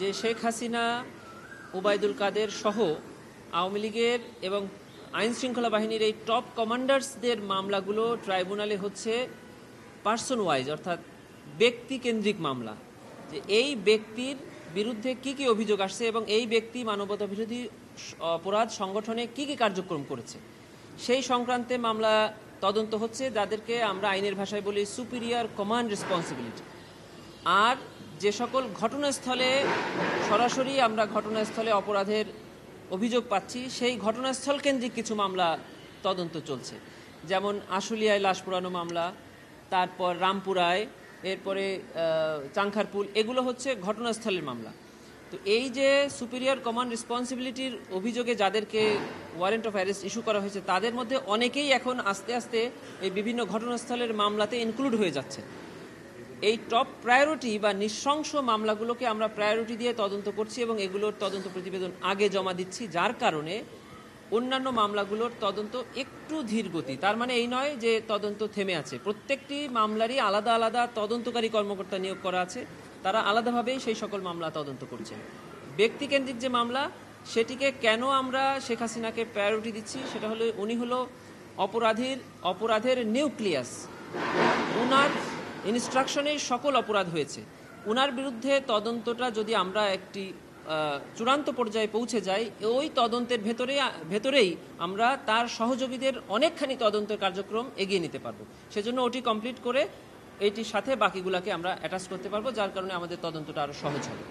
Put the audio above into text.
যে শেখ হাসিনা, ওবায়দুল কাদের সহ আওয়ামী লীগের এবং আইন শৃঙ্খলা বাহিনীর এই টপ কমান্ডার্সদের মামলাগুলো ট্রাইব্যুনালে হচ্ছে পার্সন ওয়াইজ, অর্থাৎ ব্যক্তিকেন্দ্রিক মামলা। যে এই ব্যক্তির বিরুদ্ধে কি কি অভিযোগ আসছে এবং এই ব্যক্তি মানবতা বিরোধী অপরাধ সংগঠনে কি কি কার্যক্রম করেছে সেই সংক্রান্তে মামলা তদন্ত হচ্ছে, যাদেরকে আমরা আইনের ভাষায় বলি সুপিরিয়র কমান্ড রেসপন্সিবিলিটি। আর যে সকল ঘটনাস্থলে সরাসরি আমরা ঘটনাস্থলে অপরাধের অভিযোগ পাচ্ছি সেই ঘটনাস্থল কেন্দ্রিক কিছু মামলা তদন্ত চলছে, যেমন আশুলিয়ায় লাশ পোড়ানো মামলা, তারপর রামপুরায়, এরপরে চাংখারপুল, এগুলো হচ্ছে ঘটনাস্থলের মামলা। তো এই যে সুপিরিয়র কমান্ড রেসপন্সিবিলিটির অভিযোগে যাদেরকে ওয়ারেন্ট অফ অ্যারেস্ট ইস্যু করা হয়েছে তাদের মধ্যে অনেকেই এখন আস্তে আস্তে এই বিভিন্ন ঘটনাস্থলের মামলাতে ইনক্লুড হয়ে যাচ্ছে। এই টপ প্রায়োরিটি বা নৃশংস মামলাগুলোকে আমরা প্রায়োরিটি দিয়ে তদন্ত করছি এবং এগুলোর তদন্ত প্রতিবেদন আগে জমা দিচ্ছি, যার কারণে অন্যান্য মামলাগুলোর তদন্ত একটু ধীর গতি। তার মানে এই নয় যে তদন্ত থেমে আছে, প্রত্যেকটি মামলারই আলাদা আলাদা তদন্তকারী কর্মকর্তা নিয়োগ করা আছে, তারা আলাদাভাবেই সেই সকল মামলা তদন্ত করছে। ব্যক্তিকেন্দ্রিক যে মামলা, সেটিকে কেন আমরা শেখ হাসিনাকে প্রায়োরিটি দিচ্ছি, সেটা হলো উনি হলো অপরাধের নিউক্লিয়াস। উনার ইনস্ট্রাকশনে সকল অপরাধ হয়েছে। উনার বিরুদ্ধে তদন্তটা যদি আমরা একটি চূড়ান্ত পর্যায়ে পৌঁছে যাই, ওই তদন্তের ভেতরেই আমরা তার সহযোগীদের অনেকখানি তদন্তের কার্যক্রম এগিয়ে নিতে পারবো। সেজন্য ওটি কমপ্লিট করে এটির সাথে বাকিগুলোকে আমরা অ্যাটাচ করতে পারবো, যার কারণে আমাদের তদন্তটা আরও সহজ হবে।